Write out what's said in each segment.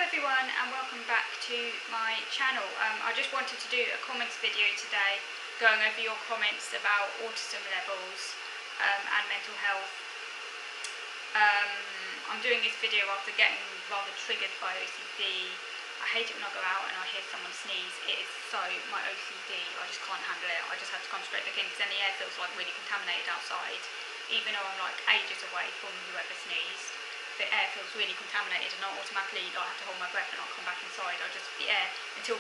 everyone and welcome back to my channel. I just wanted to do a comments video today going over your comments about autism levels and mental health. I'm doing this video after getting rather triggered by OCD. I hate it when I go out and I hear someone sneeze. It is so my OCD, I just can't handle it. I just have to concentrate looking because then the air feels like really contaminated outside, even though I'm like ages away from whoever sneezed. The air feels really contaminated and I automatically have to hold my breath and I'll come back inside. Until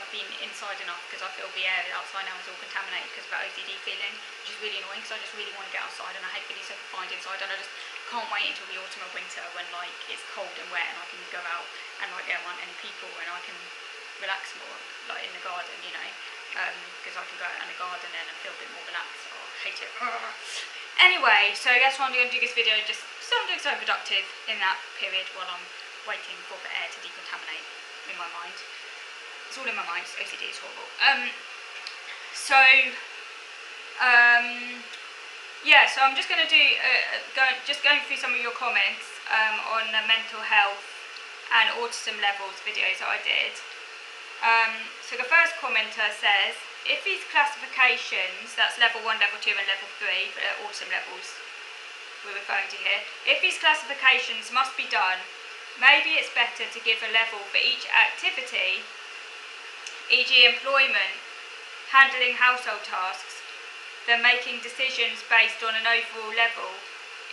I've been inside enough, because I feel the air outside now is all contaminated because of that OCD feeling, which is really annoying because I just really want to get outside and I hate being so confined inside, and I just can't wait until the autumn or winter when like it's cold and wet and I can go out and like there aren't any people and I can relax more, like in the garden, you know, because I can go out in the garden then and feel a bit more relaxed. Oh, I hate it. Anyway, so that's why I'm going to do this video, just so I'm doing something productive in that period while I'm waiting for the air to decontaminate in my mind. It's all in my mind, OCD is horrible. Yeah, so I'm just going to do, going through some of your comments on the mental health and autism levels videos that I did. So the first commenter says, if these classifications, that's level 1, level 2 and level 3, for autism levels we're referring to here, if these classifications must be done, maybe it's better to give a level for each activity, e.g. employment, handling household tasks, than making decisions based on an overall level.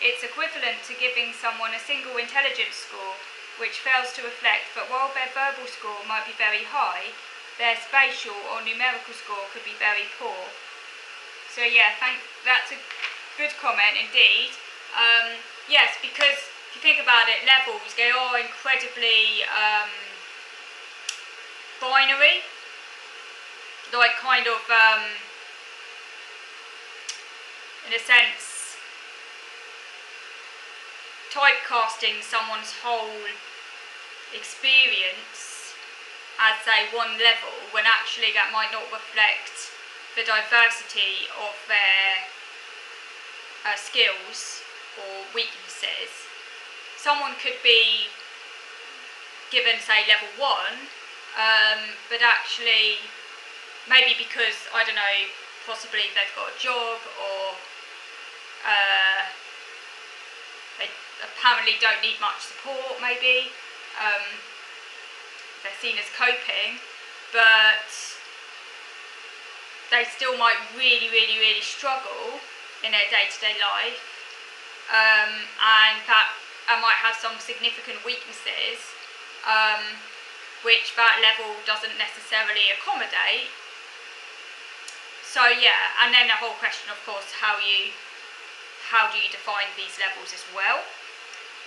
It's equivalent to giving someone a single intelligence score, which fails to reflect that while their verbal score might be very high, their spatial or numerical score could be very poor. So yeah, that's a good comment indeed. Yes, because if you think about it, levels, they are incredibly binary, like kind of in a sense typecasting someone's whole experience as say one level, when actually that might not reflect the diversity of their skills or weaknesses. Someone could be given say level 1, but actually maybe because, I don't know, possibly they've got a job or they apparently don't need much support, maybe. They're seen as coping, but they still might really struggle in their day-to-day life, and that might have some significant weaknesses, which that level doesn't necessarily accommodate. So yeah, and then the whole question, of course, how do you define these levels as well?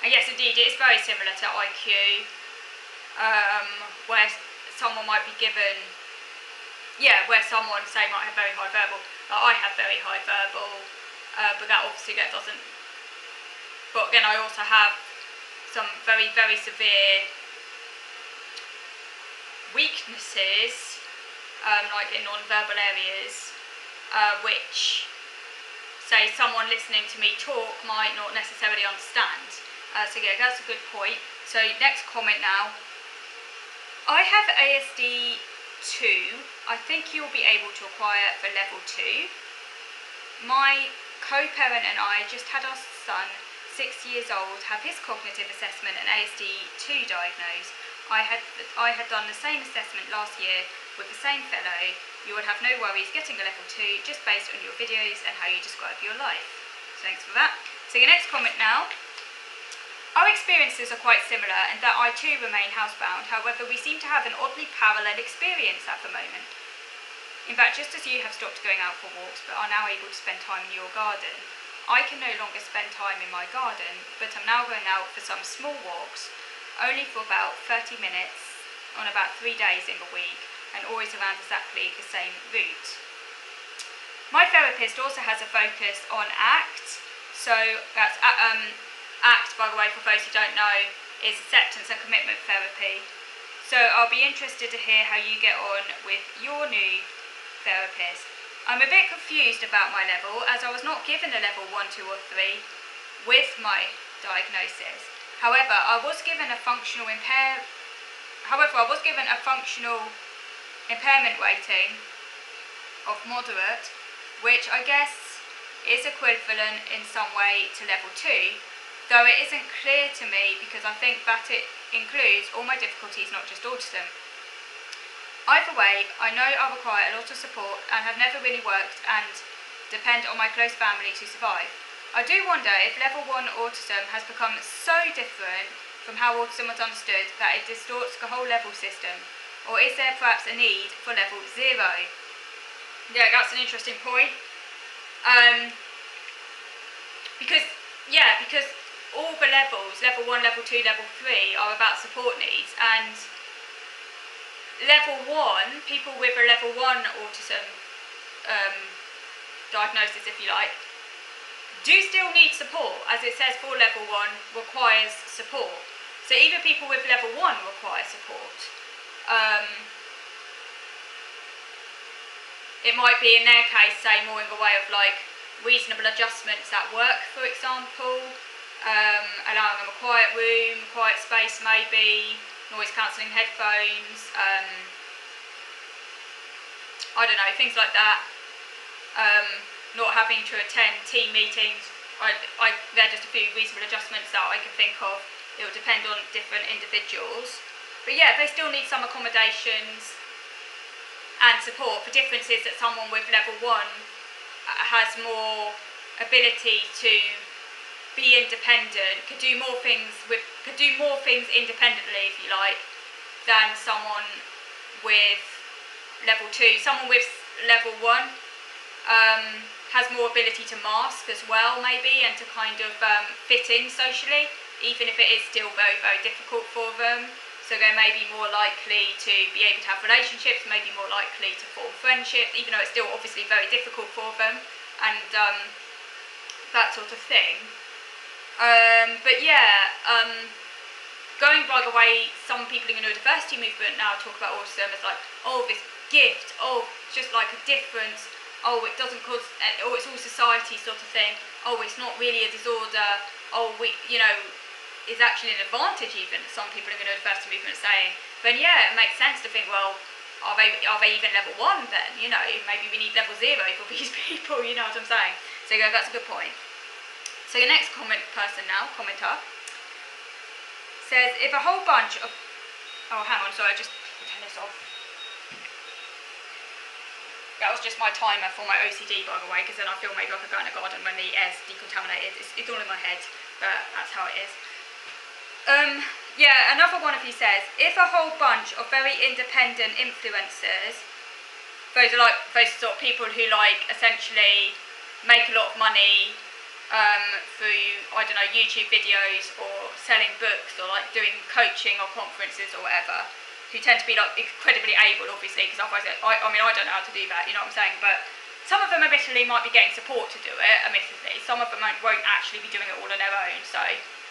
And yes, indeed, it is very similar to IQ, where someone might be given, where someone say might have very high verbal. Like I have very high verbal, but that doesn't. But again, I also have some very severe weaknesses, like in non-verbal areas, which say someone listening to me talk might not necessarily understand. So yeah, that's a good point. So next comment now. I have ASD 2. I think you'll be able to acquire for level 2. My co-parent and I just had our son, 6 years old, have his cognitive assessment and ASD 2 diagnosed. I had done the same assessment last year with the same fellow. You would have no worries getting a level 2 just based on your videos and how you describe your life. So thanks for that. So your next comment now. Our experiences are quite similar in that I too remain housebound, however we seem to have an oddly parallel experience at the moment. In fact, just as you have stopped going out for walks but are now able to spend time in your garden, I can no longer spend time in my garden, but I'm now going out for some small walks, only for about 30 minutes on about 3 days in the week, and always around exactly the same route. My therapist also has a focus on ACT, so that's ACT, by the way, for those who don't know, is acceptance and commitment therapy. So I'll be interested to hear how you get on with your new therapist. I'm a bit confused about my level, as I was not given a level 1, 2 or 3 with my diagnosis. However, I was given a functional impairment However, I was given a functional impairment rating of moderate, which I guess is equivalent in some way to level 2, though it isn't clear to me because I think that it includes all my difficulties, not just autism. Either way, I know I require a lot of support and have never really worked and depend on my close family to survive. I do wonder if level 1 autism has become so different from how autism was understood that it distorts the whole level system, or is there perhaps a need for level 0? Yeah, that's an interesting point. Because all the levels, level 1, level 2, level 3, are about support needs, and level 1, people with a level 1 autism diagnosis, if you like, do still need support, as it says for level 1 requires support. So even people with level 1 require support. It might be in their case, say, more in the way of like reasonable adjustments at work, for example, allowing them a quiet room, quiet space maybe, noise cancelling headphones, I don't know, things like that. Not having to attend team meetings. They're just a few reasonable adjustments that I can think of. It will depend on different individuals. But yeah, they still need some accommodations and support. The difference is that someone with level 1 has more ability to be independent, could do more things independently, if you like, than someone with level 2. Someone with level 1 has more ability to mask as well, maybe, and to kind of fit in socially, even if it is still very, very difficult for them. So they may be more likely to be able to have relationships, maybe more likely to form friendships, even though it's still obviously very difficult for them, and that sort of thing. But yeah, going by the way some people in the neurodiversity movement now talk about autism as like, oh, this gift, oh, just like a difference, oh, it doesn't cause, oh, it's all society sort of thing, oh, it's not really a disorder, oh, is actually an advantage even, some people in the neurodiversity movement are saying, then yeah, it makes sense to think, well, are they even level 1 then, maybe we need level 0 for these people, you know what I'm saying? So yeah, that's a good point. So the next commenter, says, if a whole bunch of, oh, hang on, sorry, I just turn this off. That was just my timer for my OCD, by the way, because then I feel maybe I could go in the garden when the air's decontaminated. It's all in my head, but that's how it is. Yeah, another one of you says, if a whole bunch of very independent influencers, those are like those sort of people who like essentially make a lot of money through, I don't know, YouTube videos or selling books or like doing coaching or conferences or whatever, who tend to be like incredibly able, obviously, because otherwise I don't know how to do that, you know what I'm saying, but some of them admittedly might be getting support to do it, admittedly, some of them won't actually be doing it all on their own, so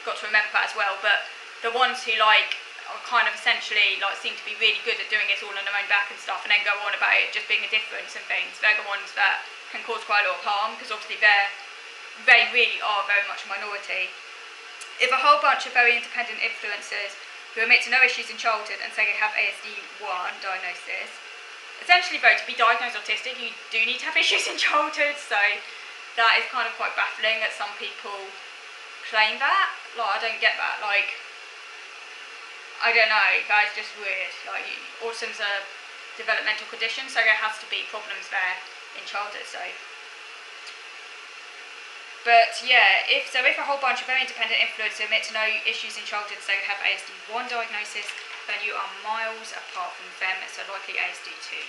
got to remember that as well. But the ones who like are kind of essentially like seem to be really good at doing it all on their own back and stuff, and then go on about it just being a difference and things, they're the ones that can cause quite a lot of harm, because obviously they really are very much a minority. If a whole bunch of very independent influencers who admit to no issues in childhood and say they have ASD1 diagnosis, essentially though, to be diagnosed autistic you do need to have issues in childhood, so that is kind of quite baffling that some people claim that. Like, I don't get that, like, I don't know, that is just weird. Like, autism's a developmental condition, so there has to be problems there in childhood, so. But yeah, if a whole bunch of very independent influencers admit to no issues in childhood, so you have ASD1 diagnosis, then you are miles apart from them, so likely ASD2.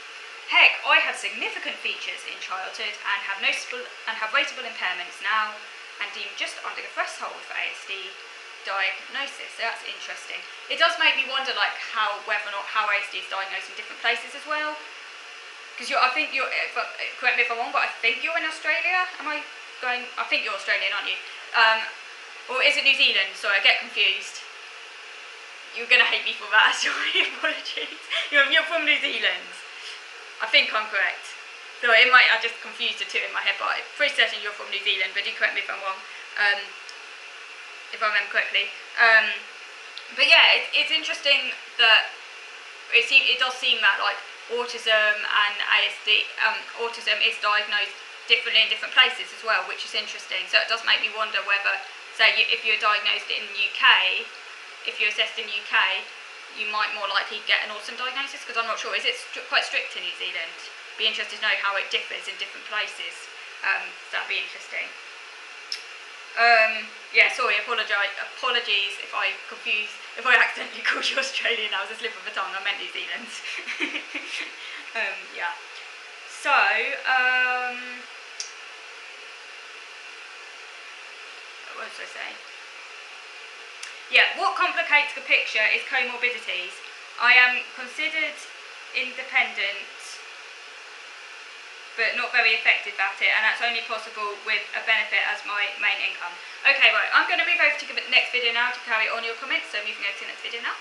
Heck, I had significant features in childhood and have rateable impairments now, and deemed just under the threshold for ASD diagnosis. So that's interesting. It does make me wonder, like, whether or not how ASD is diagnosed in different places as well. Because correct me if I'm wrong, but I think you're in Australia. I think you're Australian, aren't you? Or is it New Zealand? Sorry, I get confused. You're going to hate me for that, sorry, apologies. You're from New Zealand. I think I'm correct. So I just confused the two in my head, but I'm pretty certain you're from New Zealand, but do correct me if I'm wrong, if I remember correctly. But yeah, it's interesting that it does seem that like autism and ASD, autism is diagnosed differently in different places as well, which is interesting. So it does make me wonder whether, say, if you're diagnosed in the UK, if you're assessed in the UK, you might more likely get an autism diagnosis, because I'm not sure. Is it quite strict in New Zealand? Be interested to know how it differs in different places. So that'd be interesting. Yeah, sorry, apologies if I accidentally called you Australian. That was a slip of the tongue, I meant New Zealand. Yeah. So, what was I saying? Yeah, what complicates the picture is comorbidities. I am considered independent, but not very effective at it, and that's only possible with a benefit as my main income. Okay, right, I'm going to move over to the next video now to carry on your comments, so moving over to the next video now.